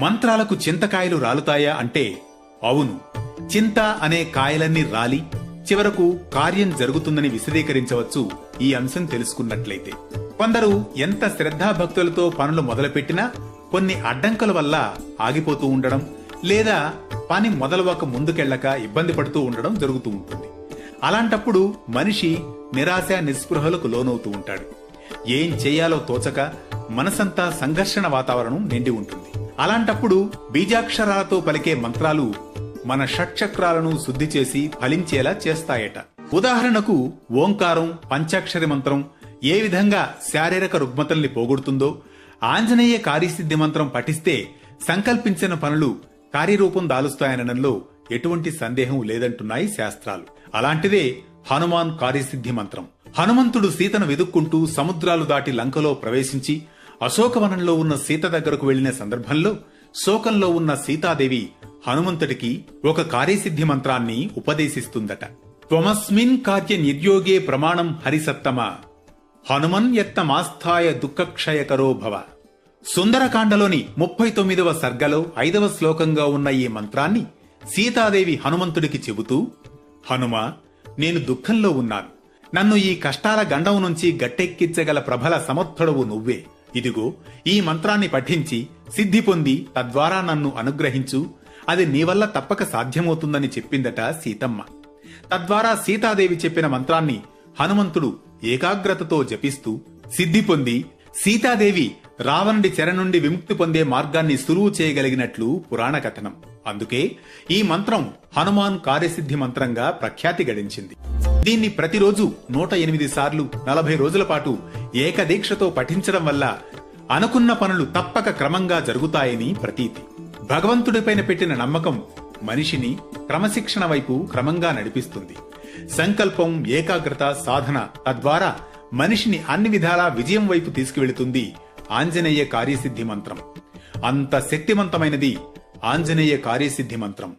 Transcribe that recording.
మంత్రాలకు చింతకాయలు రాలుతాయా అంటే అవును, చింత అనే కాయలన్నీ రాలి చివరకు కార్యం జరుగుతుందని విశదీకరించవచ్చు ఈ అంశం తెలుసుకున్నట్లయితే. కొందరు ఎంత శ్రద్ధాభక్తులతో పనులు మొదలుపెట్టినా కొన్ని అడ్డంకుల వల్ల ఆగిపోతూ ఉండడం లేదా పని మొదలవక ముందుకెళ్లక ఇబ్బంది పడుతూ ఉండడం జరుగుతూ ఉంటుంది. అలాంటప్పుడు మనిషి నిరాశ నిస్పృహలకు లోనవుతూ ఉంటాడు. ఏం చేయాలో తోచక మనసంతా సంఘర్షణ వాతావరణం నిండి ఉంటుంది. అలాంటప్పుడు బీజాక్షరాలతో పలికే మంత్రాలు మన షట్చక్రాలను శుద్ధి చేసి ఫలించేలా చేస్తాయట. ఉదాహరణకు ఓంకారం, పంచాక్షరి మంత్రం ఏ విధంగా శారీరక రుగ్మతల్ని పోగొడుతుందో, ఆంజనేయ కార్యసిద్ధి మంత్రం పఠిస్తే సంకల్పించిన పనులు కార్యరూపం దాలుస్తాయనడంలో ఎటువంటి సందేహం లేదంటున్నాయి శాస్త్రాలు. అలాంటిదే హనుమాన్ కార్యసిద్ధి మంత్రం. హనుమంతుడు సీతను వెదుక్కుంటూ సముద్రాలు దాటి లంకలో ప్రవేశించి అశోకవనంలో ఉన్న సీత దగ్గరకు వెళ్లిన సందర్భంలో శోకంలో ఉన్న సీతాదేవి హనుమంతుడికి ఒక కార్యసిద్ధి మంత్రాన్ని ఉపదేశిస్తుందట. త్వమస్మిన్ కార్య నిర్యోగే ప్రమాణం హరిసత్తమ హనుమన్ యత్నమాస్థాయ దుఃఖక్షయకరో భవ. సుందరకాండలోని 39వ సర్గలో 5వ శ్లోకంగా ఉన్న ఈ మంత్రాన్ని సీతాదేవి హనుమంతుడికి చెబుతూ, హనుమా, నేను దుఃఖంలో ఉన్నాను. నన్ను ఈ కష్టాల గండం నుంచి గట్టెక్కించగల ప్రబల సమర్థుడవు నువ్వే. ఇదిగో ఈ మంత్రాన్ని పఠించి సిద్ధి పొంది తద్వారా నన్ను అనుగ్రహించు. అది నీ వల్ల తప్పక సాధ్యమవుతుందని చెప్పిందట సీతమ్మ. తద్వారా సీతాదేవి చెప్పిన మంత్రాన్ని హనుమంతుడు ఏకాగ్రతతో జపిస్తూ సిద్ధి పొంది సీతాదేవి రావణుడి చెర నుండి విముక్తి పొందే మార్గాన్ని సులువు చేయగలిగినట్లు పురాణ కథనం. అందుకే ఈ మంత్రం హనుమాన్ కార్యసిద్ధి మంత్రంగా ప్రఖ్యాతి గడించింది. దీన్ని ప్రతిరోజు 108 సార్లు 40 రోజుల పాటు ఏకదీక్షతో పఠించడం వల్ల అనుకున్న పనులు తప్పక క్రమంగా జరుగుతాయని ప్రతీతి. భగవంతుడిపైన పెట్టిన నమ్మకం మనిషిని క్రమశిక్షణ వైపు క్రమంగా నడిపిస్తుంది. సంకల్పం, ఏకాగ్రత, సాధన తద్వారా మనిషిని అన్ని విధాలా విజయం వైపు తీసుకువెళుతుంది ఆంజనేయ కార్యసిద్ధి మంత్రం. అంత శక్తివంతమైనది ఆంజనేయ కార్యసిద్ధి మంత్రం.